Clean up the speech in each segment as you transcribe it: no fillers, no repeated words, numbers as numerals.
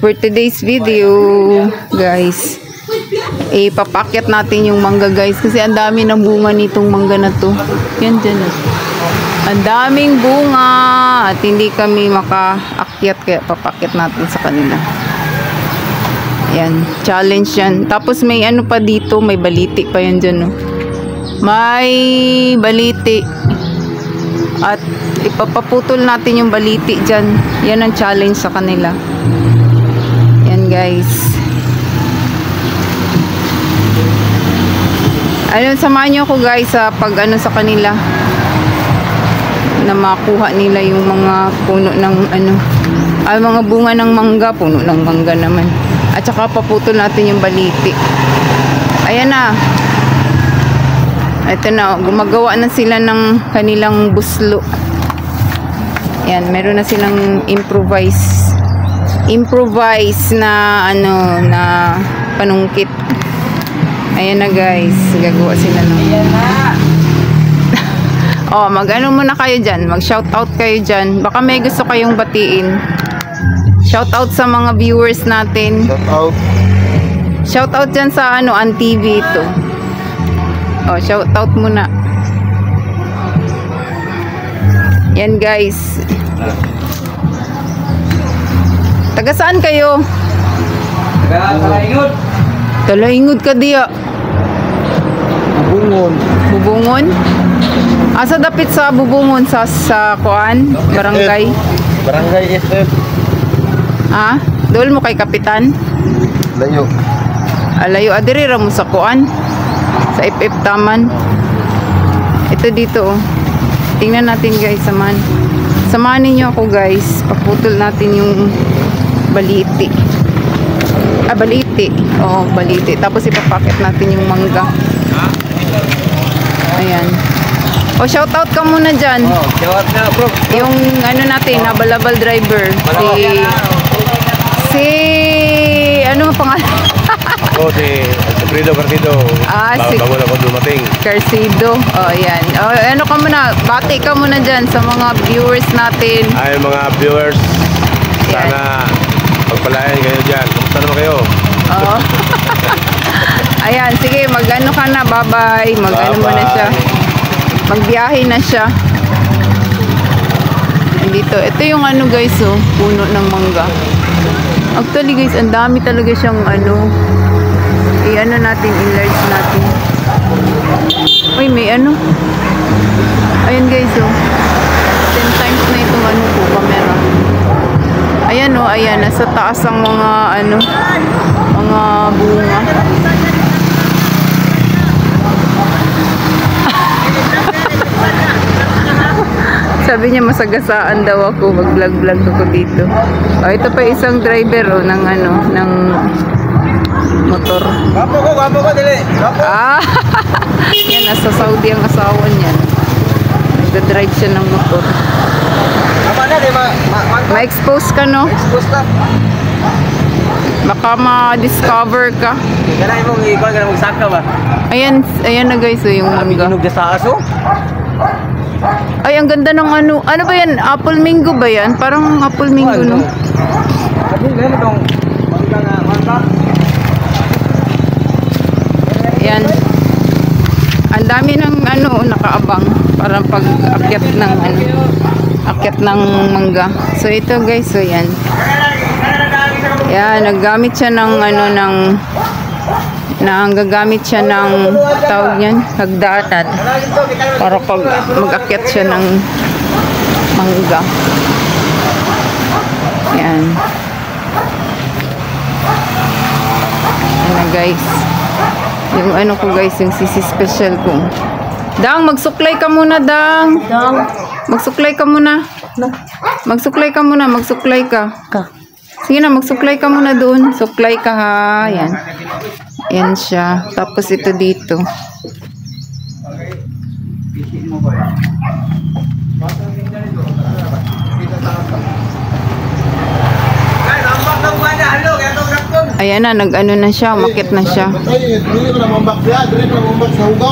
For today's video, guys, ipapakyat natin yung mangga, guys, kasi ang dami ng bunga nitong mangga na to. Yan dyan. Ang daming bunga at hindi kami makaakyat, kaya papakyat natin sa kanila. Yan, challenge yan. Tapos may ano pa dito, may baliti pa yan dyan, no? May baliti. At ipapaputol natin yung baliti dyan. Yan ang challenge sa kanila. Yan, guys. Ayun, samahan nyo ako, guys, sa pag ano sa kanila, na makuha nila yung mga puno ng ano, ay mga bunga ng mangga, puno ng mangga naman. At saka paputol natin yung baliti. Ayan na. Ito na, gumagawa na sila ng kanilang buslo. Yan, meron na silang improvise na ano, na panungkit. Ayan na, guys, gagawa sila ng ayan na. Oh, mag-ano muna kayo dyan, mag-shoutout kayo dyan. Baka may gusto kayong batiin. Shoutout sa mga viewers natin. Shoutout dyan sa ano, AnTV ito. Oh, shoutout muna. Yan, guys. Taga saan kayo? Taga Talaingod. Talaingod ka diya. Bubungon. Bubungon? Asa dapit sa Bubungon, sa kuan? Barangay? Barangay SF. Ha? Dool mo kay Kapitan? Layo. Alayo, adiri ra mo sa kuan? Sa FF Taman. Ito dito, oh. Tingnan natin, guys, samahan ninyo ako, guys. Paputol natin yung baliti. Ah, baliti. Oo, baliti. Tapos ipapakit natin yung mangga. Ayan. O, shoutout ka muna dyan. Oh, shoutout na, bro. Yung ano natin, abal-abal driver. Ano pangalan? Oh, si Partido. Bago na ko dumating. Carcido. Oh, ayan. Oh, ano ka muna? Bati ka muna dyan sa mga viewers natin. Ay, mga viewers. Sana pagpalayan kayo dyan. Kumusta naman kayo? Oo. Ayan, sige, mag-ano ka na. Bye-bye. Mag-ano mo na siya. Magbiyahe na siya. Dito. Ito yung ano, guys, oh. Puno ng mangga. Actually, guys, ang dami talaga siyang ano. I-ano natin, enlarge natin. Uy, may ano. Ayan, guys, oh. 10 times na itong ano po, camera. Ayan, oh, ayan. Nasa taas ang mga ano, mga bunga. Sabi niya masagasaan daw ako, mag-vlog ako dito. Oh, ito pa isang driver, oh, ng ano, ng motor. Gapo ko, dili. Ah, yan, nasa Saudi ang asawa niya. Nagda-drive siya ng motor. Ma-expose ka, no? Expose ka. Baka ma-discover ka. Ganay mong ikaw, ganay mong saka ba? Ayan na, guys, oh, yung mangga. Binunog sa aso? Ay, ang ganda ng ano. Ano ba yan? Apple mango ba yan? Parang apple mango, no? Yan. Ang dami ng ano, nakaabang. Parang pag-akyat ng ano, akyat ng mangga. So, ito, guys. So, yan. Yan, naggamit siya ng ano, gagamit siya ng tawag niyan, hagdanan, para pag mag-akyat siya ng mangga. Yan. Yan na, guys. Yung ano ko, guys, yung sisi special ko. Dang, magsuklay ka muna, Dang. Magsuklay ka muna. Magsuklay ka muna, magsuklay ka. Sige na, magsuklay ka muna doon. Suklay ka, ha. Yan. Yan siya. Tapos ito dito. Ayan na, nag-ano na siya. Umakit na siya.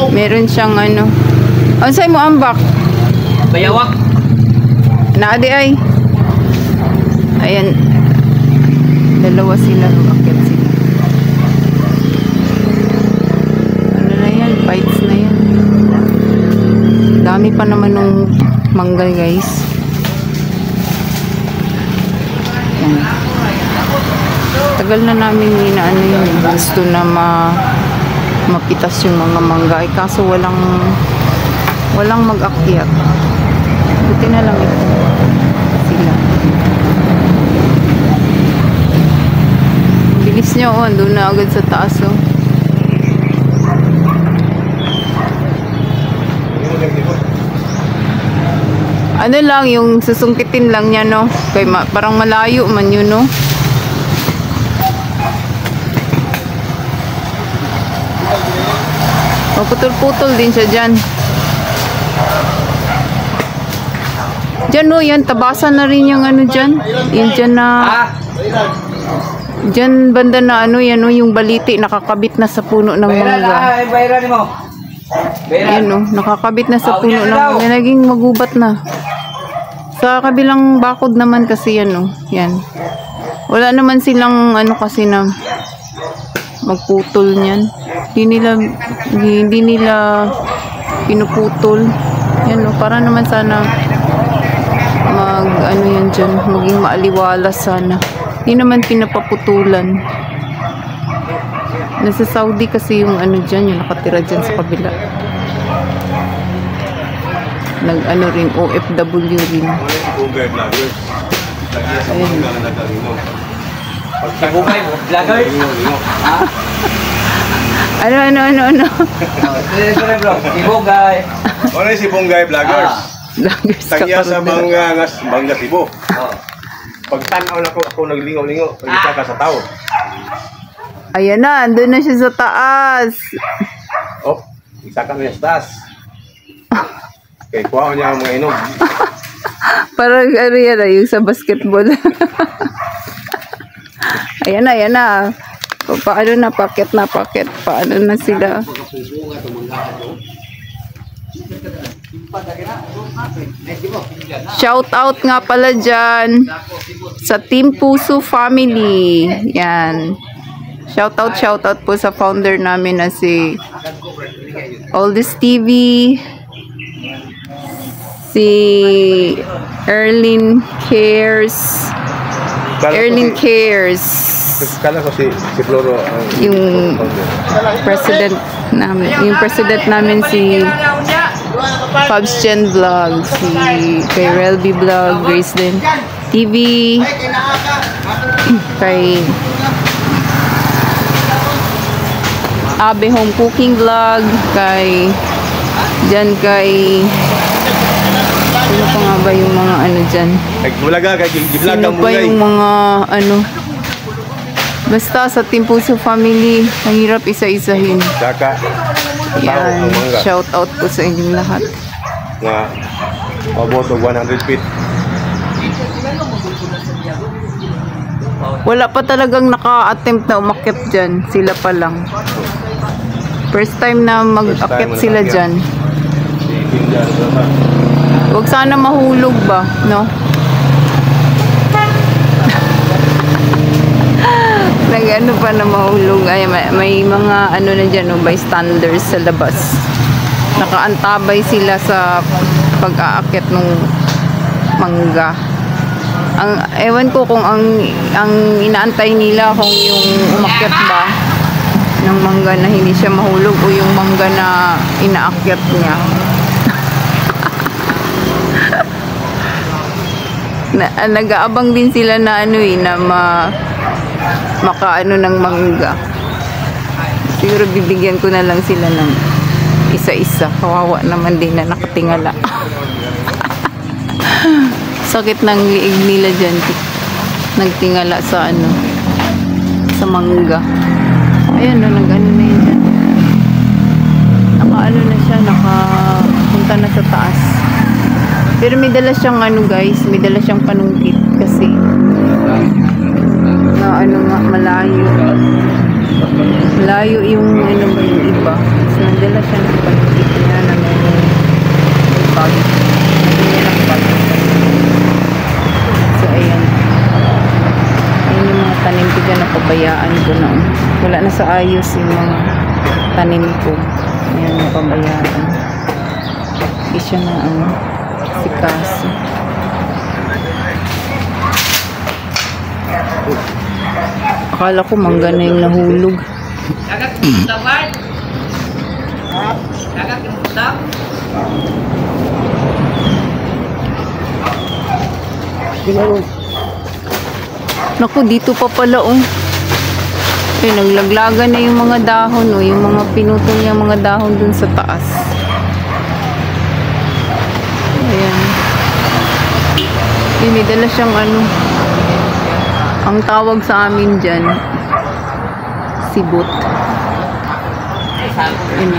Meron siyang ano. Ansay mo ambak? Bayawak. Naadi ay. Ayan Ayan. Dalawa sila. Umakyat sila. Ano na yan? Fights na yan. Dami pa naman ng mangga guys. Yan. Tagal na namin inaano yun. Gusto na mapitas yung mga mangga. Eh, kaso walang mag-akyat. Buti na lang ito. Sila. Bilis niya oh. Doon na agad sa taas oh. Ano lang, yung susungkitin lang niya, no? Kaya parang malayo man yun, no? Putol-putol din siya dyan. Dyan, no? Yan, tabasan na rin yung ano dyan. Yung dyan na... Dyan, banda na ano, yan, no? Yung baliti, nakakabit na sa puno ng mangga. Bayran mo. Ayan, no? Nakakabit na sa puno ng mangga. Naging magubat na. Sa kabilang bakod naman kasi yan, no? Yan. Wala naman silang ano kasi na magputol niyan. Hindi nila pinuputol. Yan, no? Para naman sana ano yan dyan, maging maaliwalas sana. Hindi naman pinapaputulan. Nasa Saudi kasi yung ano dyan, yung nakatira dyan sa kabila. Nag-ano rin, OFW rin. Ayun. Sibugay, vlogger. Ano? Sibugay. Ano yung si Bonggay Vloggers? Vloggers ka Tagya sa pa rin. Mangga Tibo. Pagtanaw na ako naglingaw-lingaw. Pagkita ka sa tao. Ayan na, andun na siya sa taas. Oh, isa ka na yung taas. Okay, kuha ko niya ang mga inom. Parang ano yan, yung sa basketball. Ayan na. Paano na, paket. Paano na sila? Shout out nga pala dyan sa Team Puso Family. Yan. Shout out po sa founder namin na si Oldest TV, si Erlin Cares. Kala ko si Floro Yung president namin si Fabs Chen Vlog, si kay Relby Vlog, Grace din TV, kay Abe Home Cooking Vlog, kay sino pa nga ba yung mga ano dyan? Nagvlog ka, i-vlog Sino ka pa muna yung mga ano? Basta sa Team Puso Family, ang hirap isa-isahin. Saka, tao Yan, ang mangga. shout out po sa inyong lahat. Nga, abot og 100 feet. Wala pa talagang naka-attempt na umakyat dyan. Sila pa lang. First time na mag-akyat sila dyan. Si India, Huwag sana mahulog ba, no? Nag-ano pa na mahulog. Ay, may mga ano na dyan, no, bystanders sa labas. Nakaantabay sila sa pag-aakyat ng mangga. Ewan ko kung ang inaantay nila kung yung umakyat ba ng mangga na hindi siya mahulog o yung mangga na inaakyat niya. Nag-aabang din sila na ano na makaano ng mangga. Siguro bibigyan ko na lang sila ng isa-isa. Kawawa naman din na nakatingala. Sakit ng liig nila dyan. Nagtingala sa ano, sa mangga. Ayan na, nag-ano na yun dyan. Naka-ano na siya, nakapunta na sa taas. Pero may dala siyang ano guys, may dala siyang panungkit kasi na ano nga, malayo. Malayo yung ano ba yung iba. So, nagdala siya ng panungkit niya na may bag. Nagdala ng bag. So, ayan. napabayaan ko na. Wala na sa ayos yung mga tanim ko. Ayan, napabayaan. Hindi siya na sikaso. Akala ko mangga na yung nahulog. Naku, dito pa pala eh, naglaglagan na yung mga dahon yung mga pinutol niya mga dahon dun sa taas. Ayan. May dala siyang ang tawag sa amin dyan, sibot. Ayan.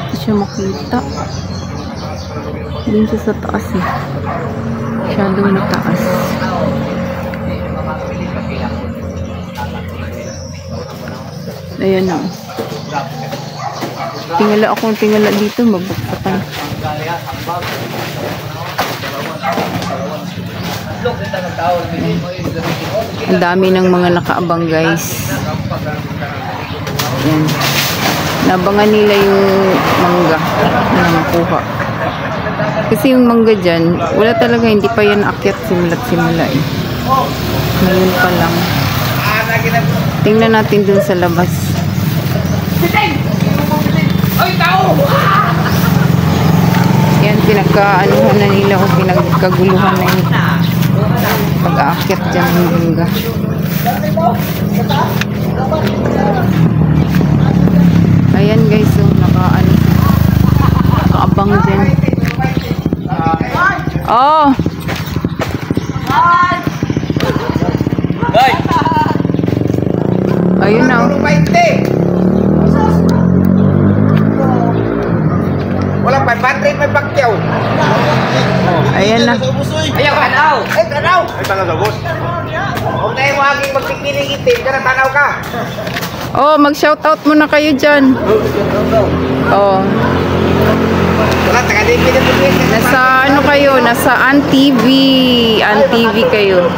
Hindi siya makita. Dun siya sa taas Masyadong mataas. Ayan na. Tingala dito, mabuksakan. Ang dami ng mga nakaabang, guys. Ayan. Nabangan nila yung mangga na makuha. Kasi yung mangga dyan, wala talaga, hindi pa yan akyat simula Ngayon pa lang. Tingnan natin dun sa labas. Yan, pinagkaanuhan na nila o pinagkaguluhan na yung pag-aakyat dyan ng mangga. Ayan guys, so nakaabang dyan. Oh! Ayun na. Wala pa, battery may bakyaw. Ayan na. Ayaw, tanaw. Tanaw. Tanaw sa bus. Huwag na yung aking magpikiling-itim. Tanaw ka. Oh, mag-shoutout muna kayo dyan. Oh. Nasa kayo? Nasa ANTV. ANTV kayo.